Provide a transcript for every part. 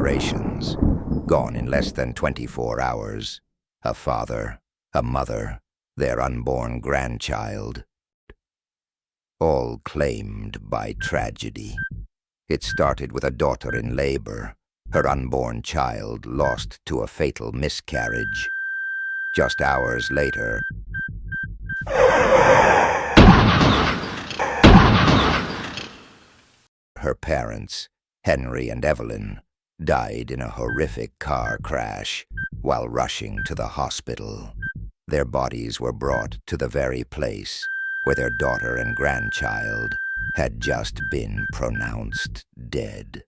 generations, gone in less than 24 hours. A father, a mother, their unborn grandchild, all claimed by tragedy. It started with a daughter in labor, her unborn child lost to a fatal miscarriage. Just hours later, her parents, Henry and Evelyn, died in a horrific car crash while rushing to the hospital. Their bodies were brought to the very place where their daughter and grandchild had just been pronounced dead.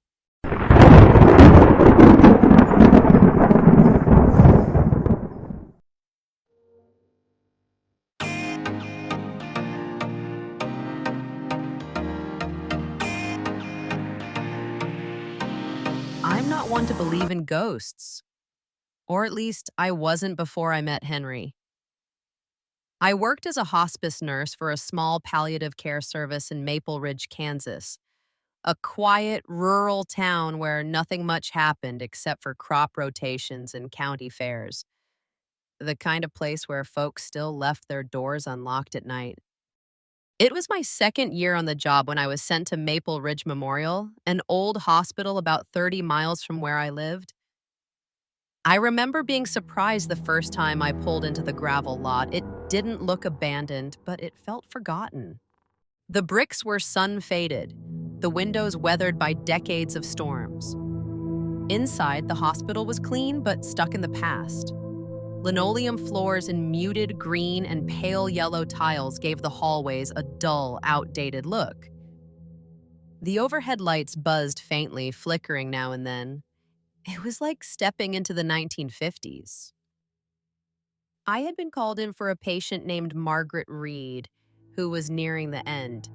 I'm not one to believe in ghosts. Or at least I wasn't before I met Henry. I worked as a hospice nurse for a small palliative care service in Maple Ridge, Kansas, a quiet, rural town where nothing much happened except for crop rotations and county fairs. The kind of place where folks still left their doors unlocked at night. It was my second year on the job when I was sent to Maple Ridge Memorial, an old hospital about 30 miles from where I lived. I remember being surprised the first time I pulled into the gravel lot. It didn't look abandoned, but it felt forgotten. The bricks were sun-faded, the windows weathered by decades of storms. Inside, the hospital was clean but stuck in the past. Linoleum floors and muted green and pale yellow tiles gave the hallways a dull, outdated look. The overhead lights buzzed faintly, flickering now and then. It was like stepping into the 1950s. I had been called in for a patient named Margaret Reed, who was nearing the end.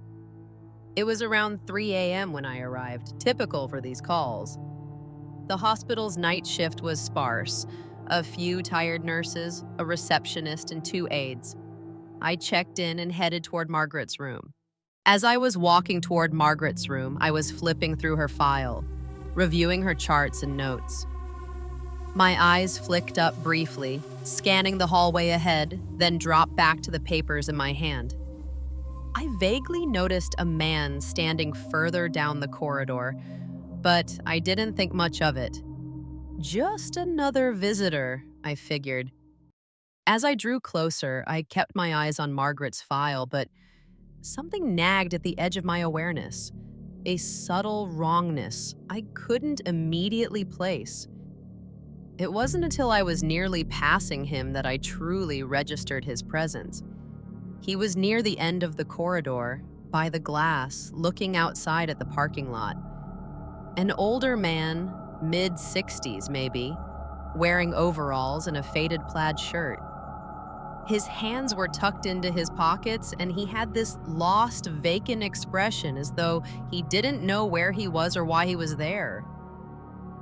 It was around 3 a.m. when I arrived, typical for these calls. The hospital's night shift was sparse. A few tired nurses, a receptionist, and 2 aides. I checked in and headed toward Margaret's room. As I was walking toward Margaret's room, I was flipping through her file, reviewing her charts and notes. My eyes flicked up briefly, scanning the hallway ahead, then dropped back to the papers in my hand. I vaguely noticed a man standing further down the corridor, but I didn't think much of it. Just another visitor, I figured. As I drew closer, I kept my eyes on Margaret's file, but something nagged at the edge of my awareness. A subtle wrongness I couldn't immediately place. It wasn't until I was nearly passing him that I truly registered his presence. He was near the end of the corridor, by the glass, looking outside at the parking lot. An older man, mid-60s maybe, wearing overalls and a faded plaid shirt. His hands were tucked into his pockets, and he had this lost, vacant expression as though he didn't know where he was or why he was there.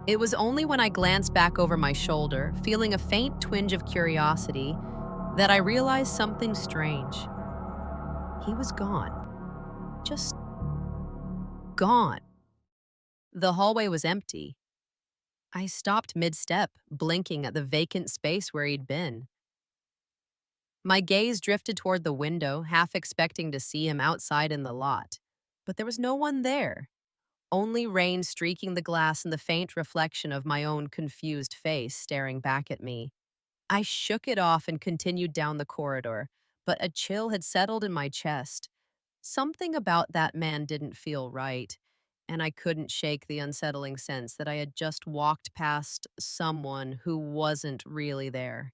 It was only when I glanced back over my shoulder, feeling a faint twinge of curiosity, that I realized something strange. He was gone. Just gone. The hallway was empty. I stopped mid-step, blinking at the vacant space where he'd been. My gaze drifted toward the window, half expecting to see him outside in the lot. But there was no one there. Only rain streaking the glass and the faint reflection of my own confused face staring back at me. I shook it off and continued down the corridor, but a chill had settled in my chest. Something about that man didn't feel right, and I couldn't shake the unsettling sense that I had just walked past someone who wasn't really there.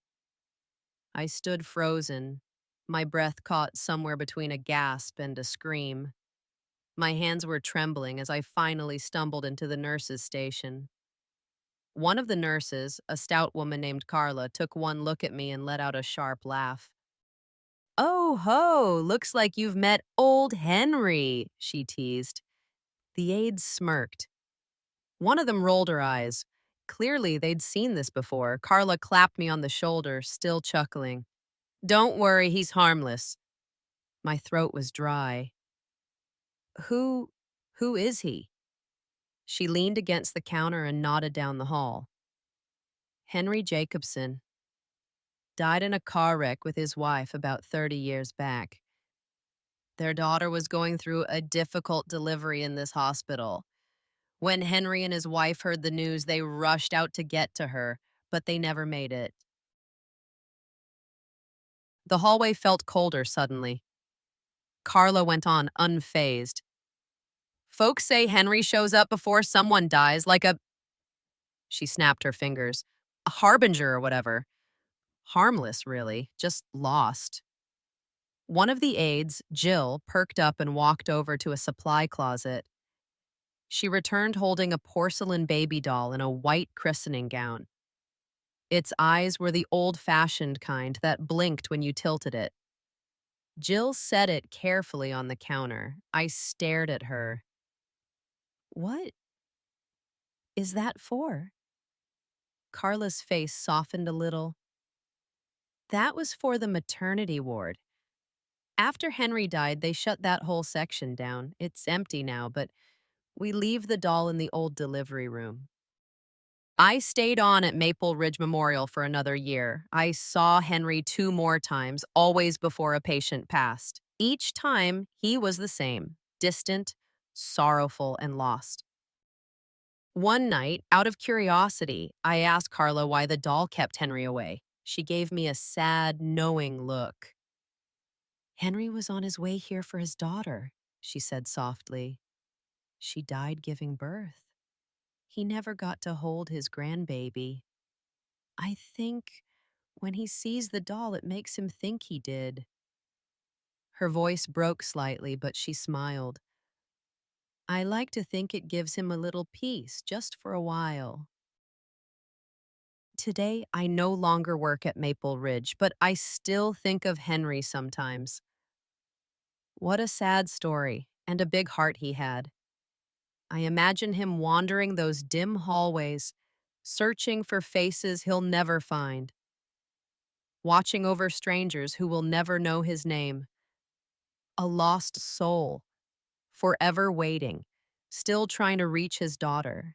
I stood frozen, my breath caught somewhere between a gasp and a scream. My hands were trembling as I finally stumbled into the nurse's station. One of the nurses, a stout woman named Carla, took one look at me and let out a sharp laugh. "Oh ho, looks like you've met old Henry," she teased. The aides smirked. One of them rolled her eyes. Clearly, they'd seen this before. Carla clapped me on the shoulder, still chuckling. "Don't worry, he's harmless." My throat was dry. Who, who is he? She leaned against the counter and nodded down the hall. Henry Jacobson died in a car wreck with his wife about 30 years back. Their daughter was going through a difficult delivery in this hospital. When Henry and his wife heard the news, they rushed out to get to her, but they never made it. The hallway felt colder suddenly. Carla went on, unfazed. Folks say Henry shows up before someone dies, like a. She snapped her fingers. A harbinger or whatever. Harmless, really, just lost. One of the aides, Jill, perked up and walked over to a supply closet. She returned holding a porcelain baby doll in a white christening gown. Its eyes were the old-fashioned kind that blinked when you tilted it. Jill set it carefully on the counter. I stared at her. What is that for? Carla's face softened a little. That was for the maternity ward. After Henry died, they shut that whole section down. It's empty now, but we leave the doll in the old delivery room. I stayed on at Maple Ridge Memorial for another year. I saw Henry 2 more times, always before a patient passed. Each time, he was the same, distant, sorrowful, and lost. One night, out of curiosity, I asked Carla why the doll kept Henry away. She gave me a sad, knowing look. Henry was on his way here for his daughter, she said softly. She died giving birth. He never got to hold his grandbaby. I think when he sees the doll, it makes him think he did. Her voice broke slightly, but she smiled. I like to think it gives him a little peace, just for a while. Today, I no longer work at Maple Ridge, but I still think of Henry sometimes. What a sad story, and a big heart he had. I imagine him wandering those dim hallways, searching for faces he'll never find, watching over strangers who will never know his name. A lost soul, forever waiting, still trying to reach his daughter.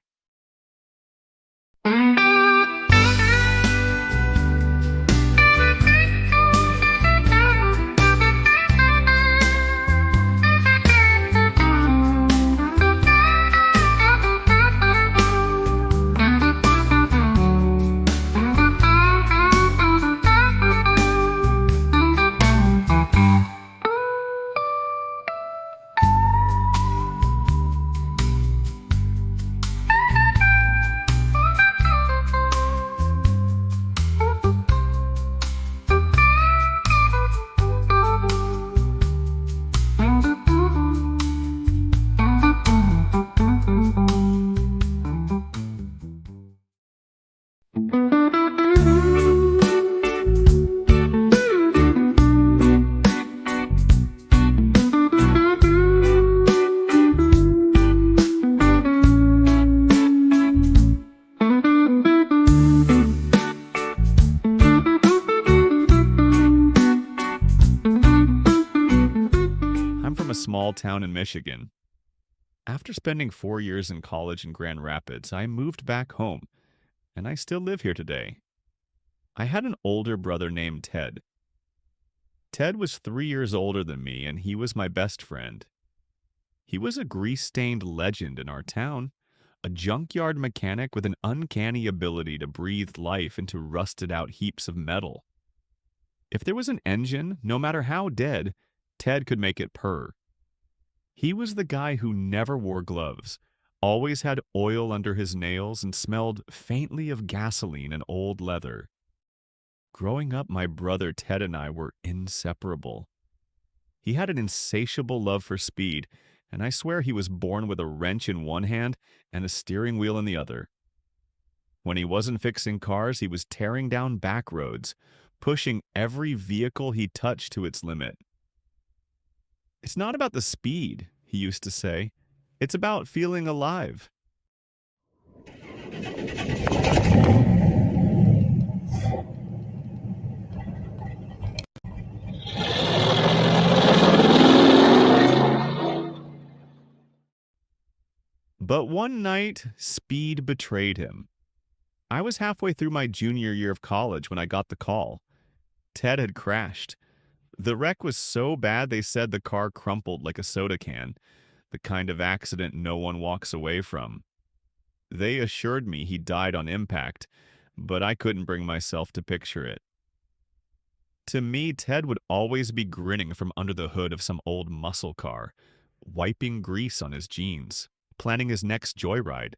I'm from a small town in Michigan. After spending 4 years in college in Grand Rapids, I moved back home, and I still live here today. I had an older brother named Ted. Ted was 3 years older than me, and he was my best friend. He was a grease-stained legend in our town, a junkyard mechanic with an uncanny ability to breathe life into rusted-out heaps of metal. If there was an engine, no matter how dead, Ted could make it purr. He was the guy who never wore gloves, always had oil under his nails, and smelled faintly of gasoline and old leather. Growing up, my brother Ted and I were inseparable. He had an insatiable love for speed, and I swear he was born with a wrench in one hand and a steering wheel in the other. When he wasn't fixing cars, he was tearing down back roads, pushing every vehicle he touched to its limit. It's not about the speed, he used to say. It's about feeling alive. But one night, speed betrayed him. I was halfway through my junior year of college when I got the call. Ted had crashed. The wreck was so bad they said the car crumpled like a soda can, the kind of accident no one walks away from. They assured me he died on impact, but I couldn't bring myself to picture it. To me, Ted would always be grinning from under the hood of some old muscle car, wiping grease on his jeans, planning his next joyride.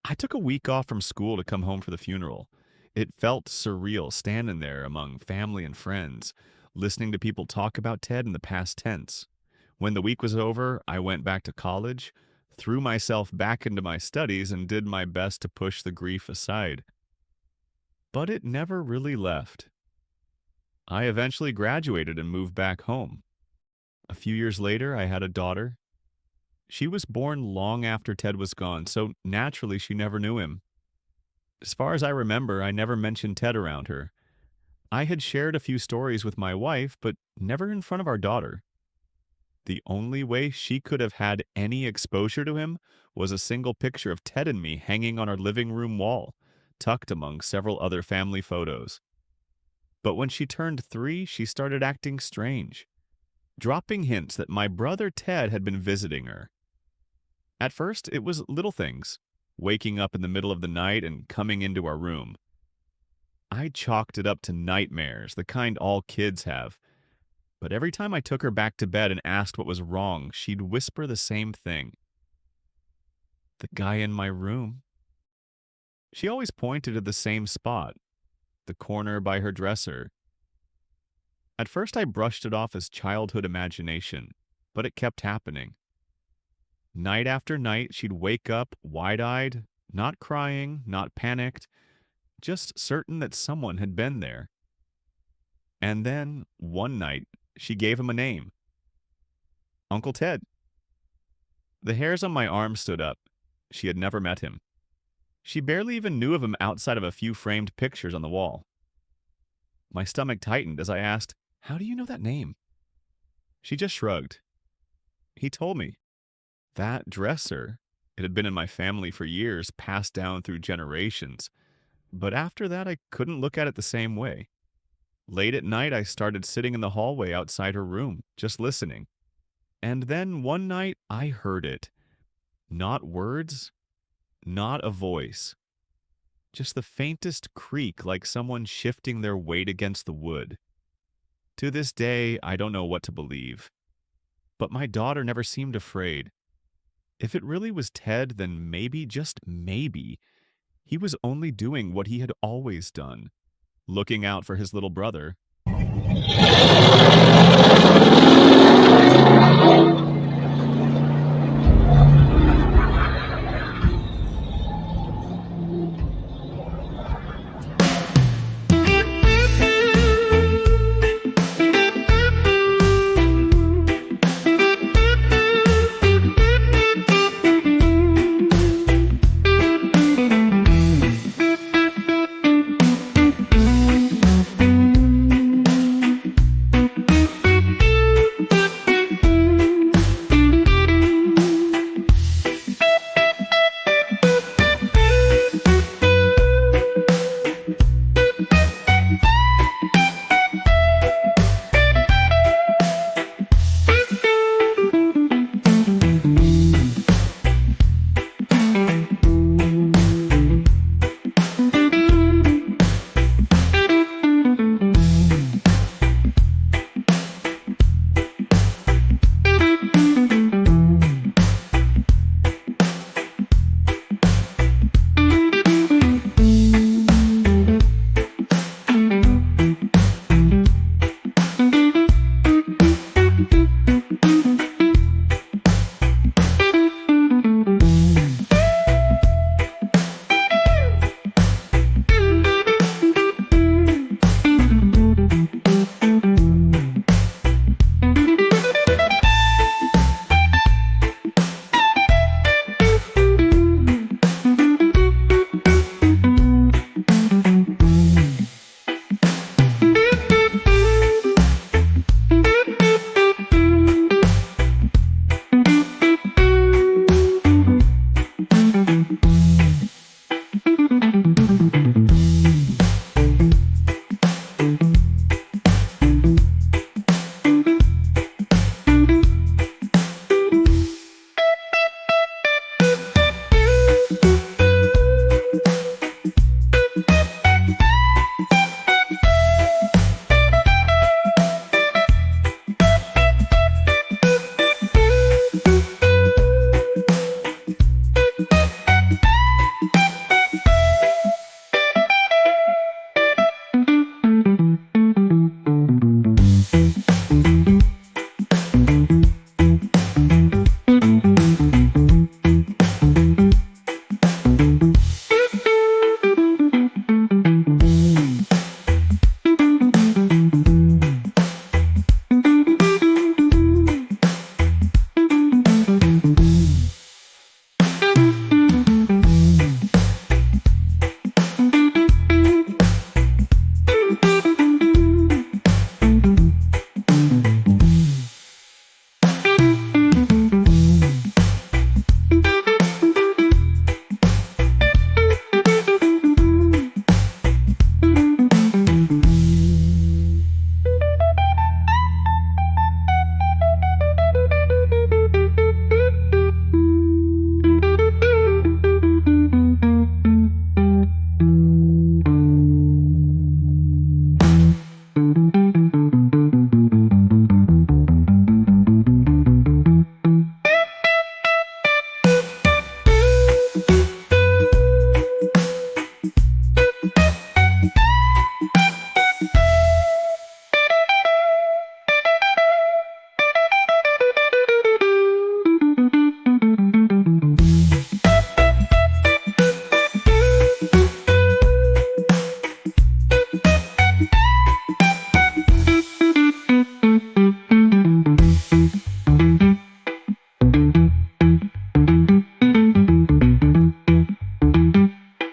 I took a week off from school to come home for the funeral. It felt surreal standing there among family and friends, listening to people talk about Ted in the past tense. When the week was over, I went back to college, threw myself back into my studies, and did my best to push the grief aside. But it never really left. I eventually graduated and moved back home. A few years later, I had a daughter. She was born long after Ted was gone, so naturally she never knew him. As far as I remember, I never mentioned Ted around her. I had shared a few stories with my wife, but never in front of our daughter. The only way she could have had any exposure to him was a single picture of Ted and me hanging on our living room wall, tucked among several other family photos. But when she turned 3, she started acting strange, dropping hints that my brother Ted had been visiting her. At first, it was little things, waking up in the middle of the night and coming into our room. I chalked it up to nightmares, the kind all kids have. But every time I took her back to bed and asked what was wrong, she'd whisper the same thing. "The guy in my room." She always pointed to the same spot, the corner by her dresser. At first I brushed it off as childhood imagination, but it kept happening. Night after night, she'd wake up wide-eyed, not crying, not panicked, just certain that someone had been there. And then, one night, she gave him a name. Uncle Ted. The hairs on my arm stood up. She had never met him. She barely even knew of him outside of a few framed pictures on the wall. My stomach tightened as I asked, "How do you know that name?" She just shrugged. He told me. That dresser, it had been in my family for years, passed down through generations. But after that, I couldn't look at it the same way. Late at night, I started sitting in the hallway outside her room, just listening. And then one night, I heard it. Not words, not a voice. Just the faintest creak like someone shifting their weight against the wood. To this day, I don't know what to believe. But my daughter never seemed afraid. If it really was Ted, then maybe, just maybe, he was only doing what he had always done, looking out for his little brother.